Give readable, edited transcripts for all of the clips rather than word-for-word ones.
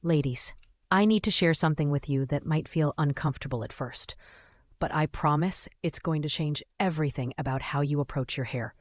Ladies, I need to share something with you that might feel uncomfortable at first, but I promise it's going to change everything about how you approach your hair.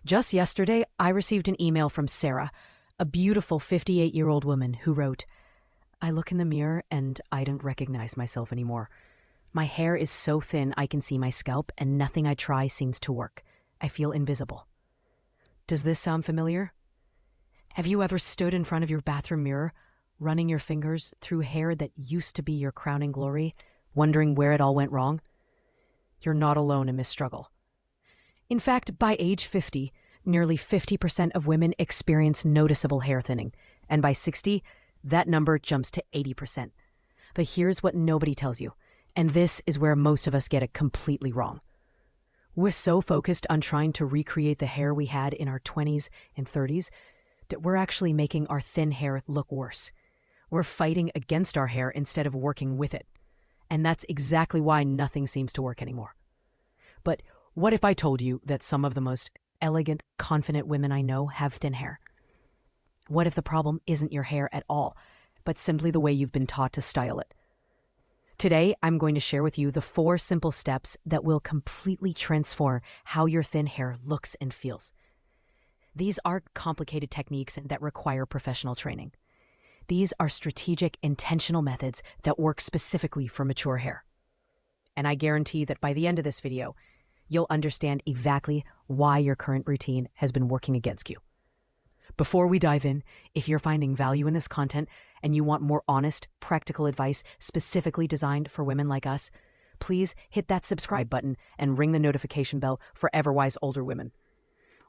Just yesterday, I received an email from Sarah, a beautiful 58-year-old woman who wrote, "I look in the mirror and I don't recognize myself anymore. My hair is so thin I can see my scalp and nothing I try seems to work. I feel invisible." Does this sound familiar? Have you ever stood in front of your bathroom mirror, running your fingers through hair that used to be your crowning glory, wondering where it all went wrong? You're not alone in this struggle. In fact, by age 50, nearly 50% of women experience noticeable hair thinning, and by 60, that number jumps to 80%. But here's what nobody tells you, and this is where most of us get it completely wrong. We're so focused on trying to recreate the hair we had in our 20s and 30s that we're actually making our thin hair look worse. We're fighting against our hair instead of working with it. And that's exactly why nothing seems to work anymore. But what if I told you that some of the most elegant, confident women I know have thin hair? What if the problem isn't your hair at all, but simply the way you've been taught to style it? Today, I'm going to share with you the 4 simple steps that will completely transform how your thin hair looks and feels. These aren't complicated techniques that require professional training. These are strategic, intentional methods that work specifically for mature hair. And I guarantee that by the end of this video, you'll understand exactly why your current routine has been working against you. Before we dive in, if you're finding value in this content and you want more honest, practical advice specifically designed for women like us, please hit that subscribe button and ring the notification bell for EverWise older women.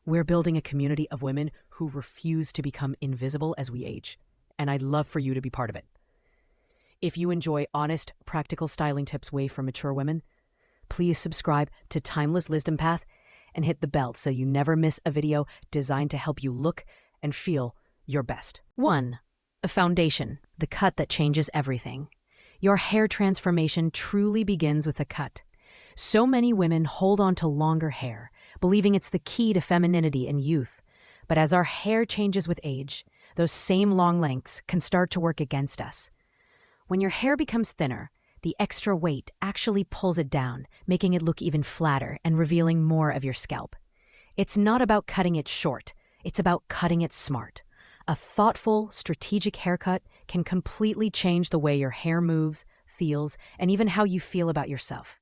We're building a community of women who refuse to become invisible as we age, and I'd love for you to be part of it. If you enjoy honest, practical styling tips way for mature women, please subscribe to Timeless Wisdom Path and hit the bell so you never miss a video designed to help you look and feel your best. 1. A foundation, the cut that changes everything. Your hair transformation truly begins with a cut. So many women hold on to longer hair, believing it's the key to femininity and youth. But as our hair changes with age, those same long lengths can start to work against us. When your hair becomes thinner, the extra weight actually pulls it down, making it look even flatter and revealing more of your scalp. It's not about cutting it short, it's about cutting it smart. A thoughtful, strategic haircut can completely change the way your hair moves, feels, and even how you feel about yourself.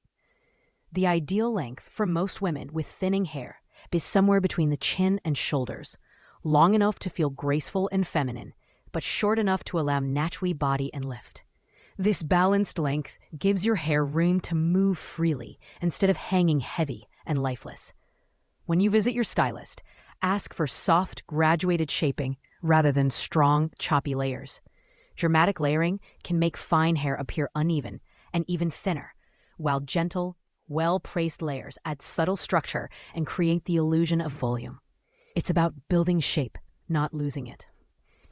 The ideal length for most women with thinning hair is somewhere between the chin and shoulders, long enough to feel graceful and feminine, but short enough to allow naturally body and lift. This balanced length gives your hair room to move freely instead of hanging heavy and lifeless. When you visit your stylist, ask for soft, graduated shaping rather than strong, choppy layers. Dramatic layering can make fine hair appear uneven and even thinner, while gentle, well-placed layers add subtle structure and create the illusion of volume. It's about building shape, not losing it.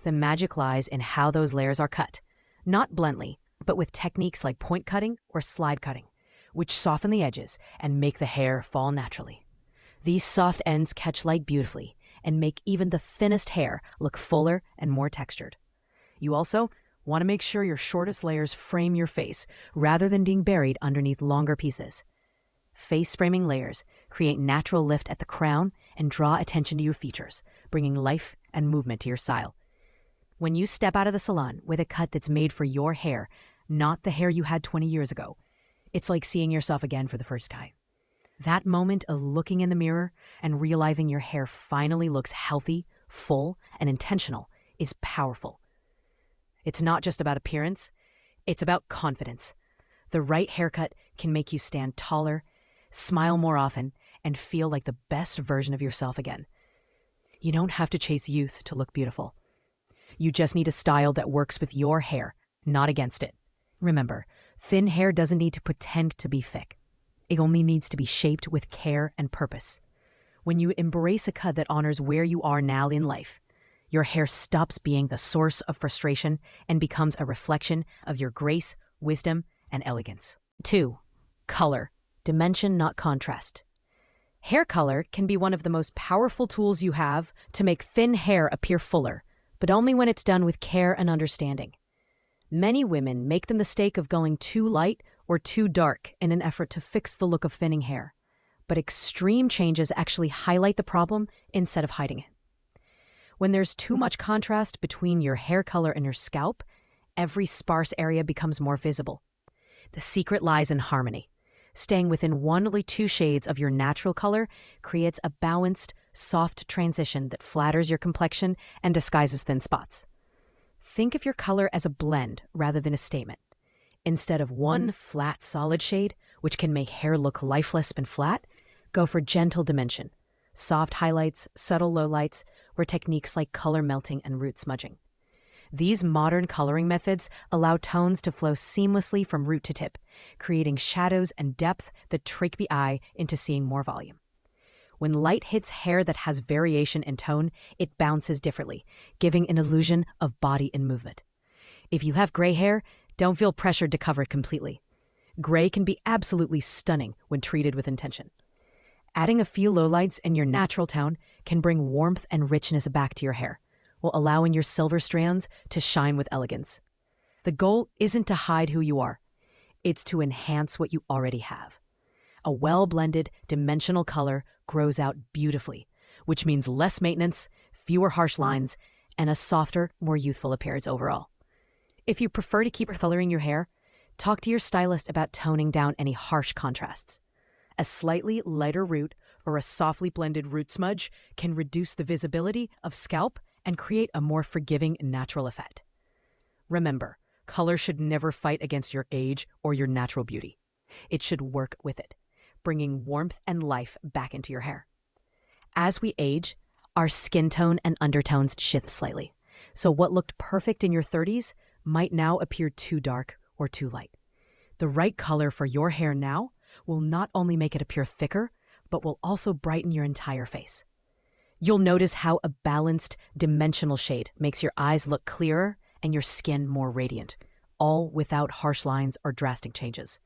The magic lies in how those layers are cut, not bluntly, but with techniques like point cutting or slide cutting, which soften the edges and make the hair fall naturally. These soft ends catch light beautifully and make even the thinnest hair look fuller and more textured. You also want to make sure your shortest layers frame your face rather than being buried underneath longer pieces. Face-framing layers create natural lift at the crown and draw attention to your features, bringing life and movement to your style. When you step out of the salon with a cut that's made for your hair, not the hair you had 20 years ago, it's like seeing yourself again for the first time. That moment of looking in the mirror and realizing your hair finally looks healthy, full, and intentional is powerful. It's not just about appearance, it's about confidence. The right haircut can make you stand taller, smile more often, and feel like the best version of yourself again. You don't have to chase youth to look beautiful. You just need a style that works with your hair, not against it. Remember, thin hair doesn't need to pretend to be thick. It only needs to be shaped with care and purpose. When you embrace a cut that honors where you are now in life, your hair stops being the source of frustration and becomes a reflection of your grace, wisdom, and elegance. 2. Color. Dimension, not contrast. Hair color can be one of the most powerful tools you have to make thin hair appear fuller, but only when it's done with care and understanding. Many women make the mistake of going too light or too dark in an effort to fix the look of thinning hair. But extreme changes actually highlight the problem instead of hiding it. When there's too much contrast between your hair color and your scalp, every sparse area becomes more visible. The secret lies in harmony. Staying within 1 or 2 shades of your natural color creates a balanced, soft transition that flatters your complexion and disguises thin spots. Think of your color as a blend rather than a statement. Instead of one flat, solid shade, which can make hair look lifeless and flat, go for gentle dimension, soft highlights, subtle lowlights, or techniques like color melting and root smudging. These modern coloring methods allow tones to flow seamlessly from root to tip, creating shadows and depth that trick the eye into seeing more volume. When light hits hair that has variation in tone, it bounces differently, giving an illusion of body and movement. If you have gray hair, don't feel pressured to cover it completely. Gray can be absolutely stunning when treated with intention. Adding a few lowlights in your natural tone can bring warmth and richness back to your hair, while allowing your silver strands to shine with elegance. The goal isn't to hide who you are. It's to enhance what you already have. A well-blended, dimensional color grows out beautifully, which means less maintenance, fewer harsh lines, and a softer, more youthful appearance overall. If you prefer to keep coloring your hair, talk to your stylist about toning down any harsh contrasts. A slightly lighter root or a softly blended root smudge can reduce the visibility of scalp and create a more forgiving natural effect. Remember, color should never fight against your age or your natural beauty. It should work with it, bringing warmth and life back into your hair. As we age, our skin tone and undertones shift slightly. So what looked perfect in your 30s might now appear too dark or too light. The right color for your hair now will not only make it appear thicker, but will also brighten your entire face. You'll notice how a balanced, dimensional shade makes your eyes look clearer and your skin more radiant, all without harsh lines or drastic changes.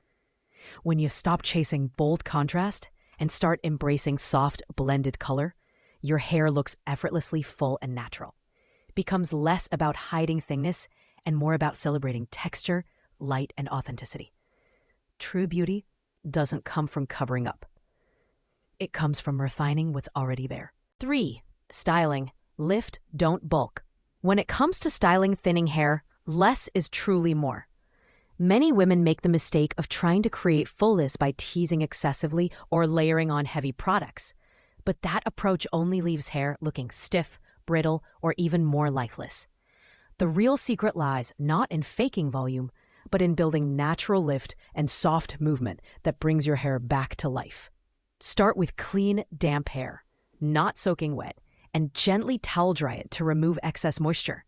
When you stop chasing bold contrast and start embracing soft, blended color, your hair looks effortlessly full and natural. It becomes less about hiding thinness and more about celebrating texture, light, and authenticity. True beauty doesn't come from covering up. It comes from refining what's already there. 3. Styling. Lift, don't bulk. When it comes to styling thinning hair, less is truly more. Many women make the mistake of trying to create fullness by teasing excessively or layering on heavy products. But that approach only leaves hair looking stiff, brittle, or even more lifeless. The real secret lies not in faking volume, but in building natural lift and soft movement that brings your hair back to life. Start with clean, damp hair, not soaking wet, and gently towel dry it to remove excess moisture.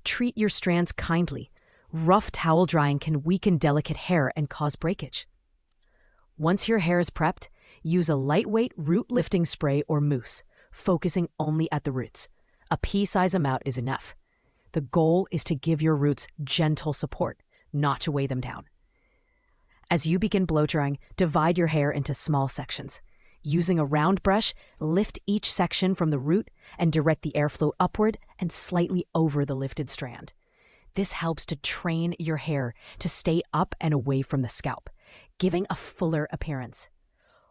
Treat your strands kindly. Rough towel drying can weaken delicate hair and cause breakage. Once your hair is prepped, use a lightweight root lifting spray or mousse, focusing only at the roots. A pea-size amount is enough. The goal is to give your roots gentle support, not to weigh them down. As you begin blow drying, divide your hair into small sections. Using a round brush, lift each section from the root and direct the airflow upward and slightly over the lifted strand. This helps to train your hair to stay up and away from the scalp, giving a fuller appearance.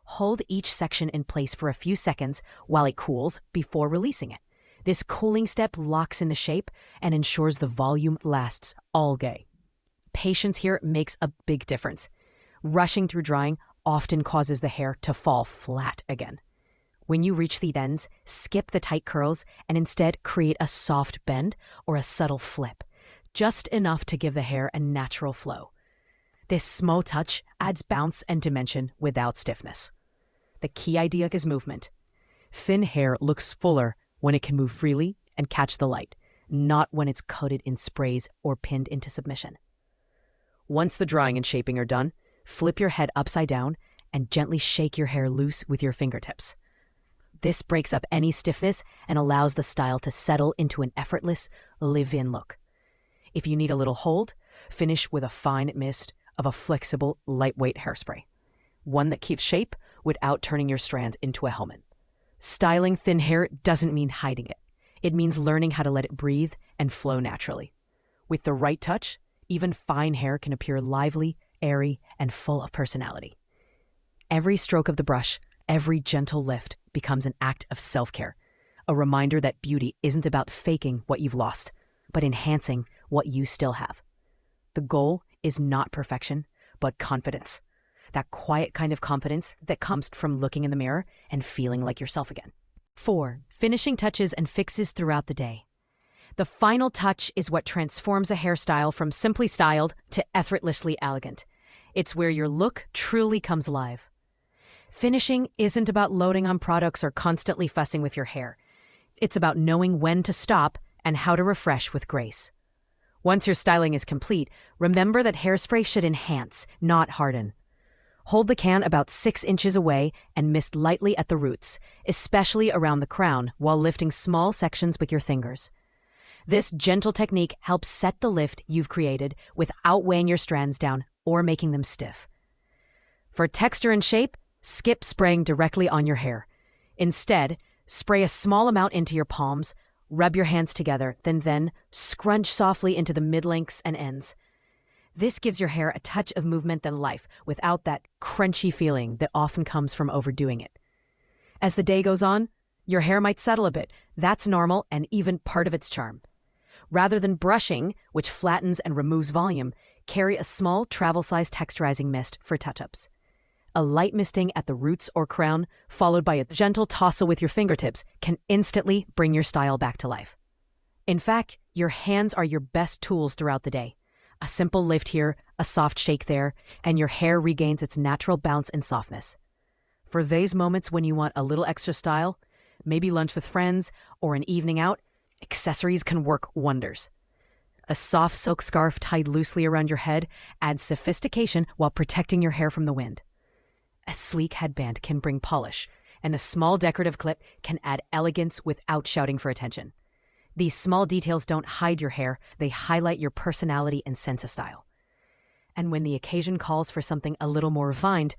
Hold each section in place for a few seconds while it cools before releasing it. This cooling step locks in the shape and ensures the volume lasts all day. Patience here makes a big difference. Rushing through drying often causes the hair to fall flat again. When you reach the ends, skip the tight curls and instead create a soft bend or a subtle flip, just enough to give the hair a natural flow. This small touch adds bounce and dimension without stiffness. The key idea is movement. Thin hair looks fuller when it can move freely and catch the light, not when it's coated in sprays or pinned into submission. Once the drying and shaping are done, flip your head upside down and gently shake your hair loose with your fingertips. This breaks up any stiffness and allows the style to settle into an effortless, live-in look. If you need a little hold, finish with a fine mist of a flexible, lightweight hairspray, one that keeps shape without turning your strands into a helmet. Styling thin hair doesn't mean hiding it. It means learning how to let it breathe and flow naturally. With the right touch, Even fine hair can appear lively, airy, and full of personality. Every stroke of the brush, every gentle lift becomes an act of self-care, a reminder that beauty isn't about faking what you've lost, but enhancing what you still have. The goal is not perfection, but confidence. That quiet kind of confidence that comes from looking in the mirror and feeling like yourself again. 4. Finishing touches and fixes throughout the day. The final touch is what transforms a hairstyle from simply styled to effortlessly elegant. It's where your look truly comes alive. Finishing isn't about loading on products or constantly fussing with your hair. It's about knowing when to stop and how to refresh with grace. Once your styling is complete, remember that hairspray should enhance, not harden. Hold the can about 6 inches away and mist lightly at the roots, especially around the crown, while lifting small sections with your fingers. This gentle technique helps set the lift you've created without weighing your strands down or making them stiff. For texture and shape, skip spraying directly on your hair. Instead, spray a small amount into your palms, rub your hands together, then scrunch softly into the mid-lengths and ends. This gives your hair a touch of movement and life without that crunchy feeling that often comes from overdoing it. As the day goes on, your hair might settle a bit. That's normal and even part of its charm. Rather than brushing, which flattens and removes volume, carry a small travel-sized texturizing mist for touch-ups. A light misting at the roots or crown, followed by a gentle tousle with your fingertips, can instantly bring your style back to life. In fact, your hands are your best tools throughout the day. A simple lift here, a soft shake there, and your hair regains its natural bounce and softness. For those moments when you want a little extra style, maybe lunch with friends or an evening out, accessories can work wonders. A soft silk scarf tied loosely around your head adds sophistication while protecting your hair from the wind. A sleek headband can bring polish, and a small decorative clip can add elegance without shouting for attention. These small details don't hide your hair, they highlight your personality and sense of style. And when the occasion calls for something a little more refined,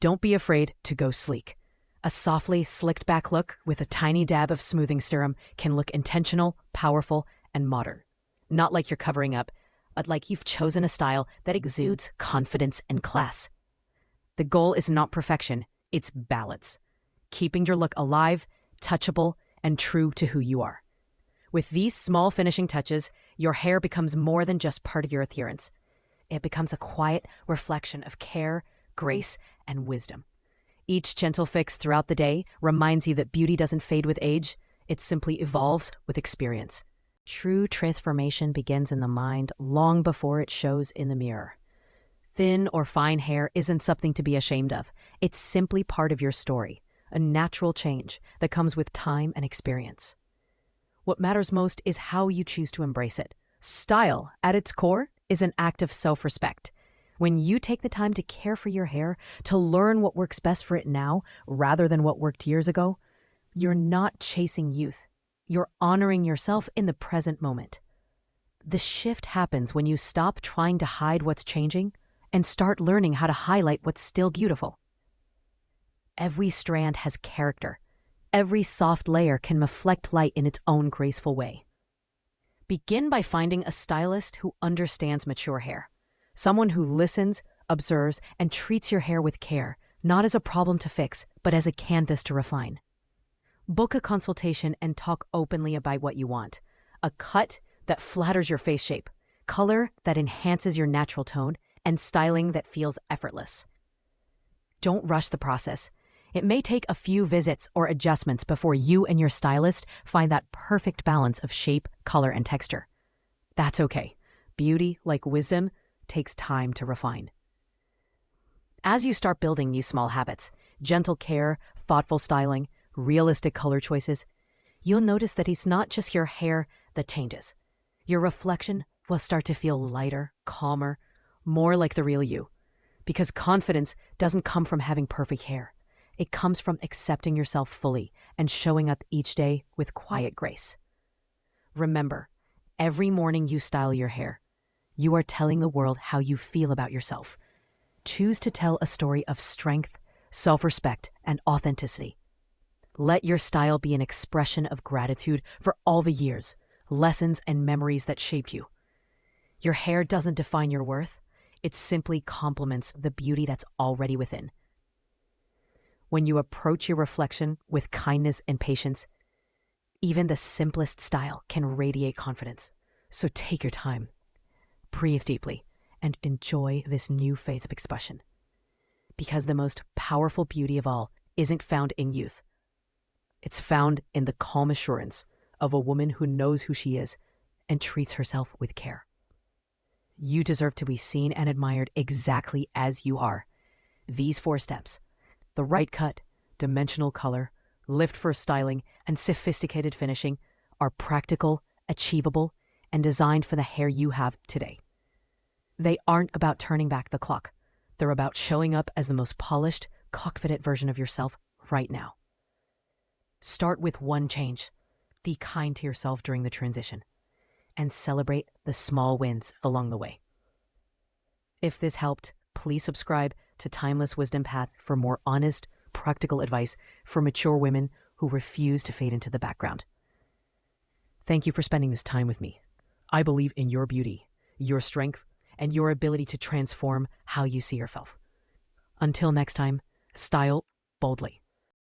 don't be afraid to go sleek. A softly slicked back look with a tiny dab of smoothing serum can look intentional, powerful, and modern. Not like you're covering up, but like you've chosen a style that exudes confidence and class. The goal is not perfection, it's balance. Keeping your look alive, touchable, and true to who you are. With these small finishing touches, your hair becomes more than just part of your appearance. It becomes a quiet reflection of care, grace, and wisdom. Each gentle fix throughout the day reminds you that beauty doesn't fade with age, it simply evolves with experience. True transformation begins in the mind long before it shows in the mirror. Thin or fine hair isn't something to be ashamed of. It's simply part of your story, a natural change that comes with time and experience. What matters most is how you choose to embrace it. Style, at its core, is an act of self-respect. When you take the time to care for your hair, to learn what works best for it now rather than what worked years ago, you're not chasing youth. You're honoring yourself in the present moment. The shift happens when you stop trying to hide what's changing and start learning how to highlight what's still beautiful. Every strand has character. Every soft layer can reflect light in its own graceful way. Begin by finding a stylist who understands mature hair. Someone who listens, observes, and treats your hair with care, not as a problem to fix, but as a canvas to refine. Book a consultation and talk openly about what you want. A cut that flatters your face shape, color that enhances your natural tone, and styling that feels effortless. Don't rush the process. It may take a few visits or adjustments before you and your stylist find that perfect balance of shape, color, and texture. That's okay. Beauty, like wisdom, takes time to refine. As you start building these small habits, gentle care, thoughtful styling, realistic color choices, you'll notice that it's not just your hair that changes. Your reflection will start to feel lighter, calmer, more like the real you. Because confidence doesn't come from having perfect hair. It comes from accepting yourself fully and showing up each day with quiet grace. Remember, every morning you style your hair, you are telling the world how you feel about yourself. Choose to tell a story of strength, self-respect, and authenticity. Let your style be an expression of gratitude for all the years, lessons, and memories that shaped you. Your hair doesn't define your worth, it simply complements the beauty that's already within. When you approach your reflection with kindness and patience, even the simplest style can radiate confidence. So take your time, breathe deeply, and enjoy this new phase of expression. Because the most powerful beauty of all isn't found in youth. It's found in the calm assurance of a woman who knows who she is and treats herself with care. You deserve to be seen and admired exactly as you are. These 4 steps, the right cut, dimensional color, lift for styling, and sophisticated finishing, are practical, achievable, and designed for the hair you have today. They aren't about turning back the clock. They're about showing up as the most polished, confident version of yourself right now. Start with one change. Be kind to yourself during the transition, and celebrate the small wins along the way. If this helped, please subscribe to Timeless Wisdom Path for more honest, practical advice for mature women who refuse to fade into the background. Thank you for spending this time with me. I believe in your beauty, your strength, and your ability to transform how you see yourself. Until next time, style boldly.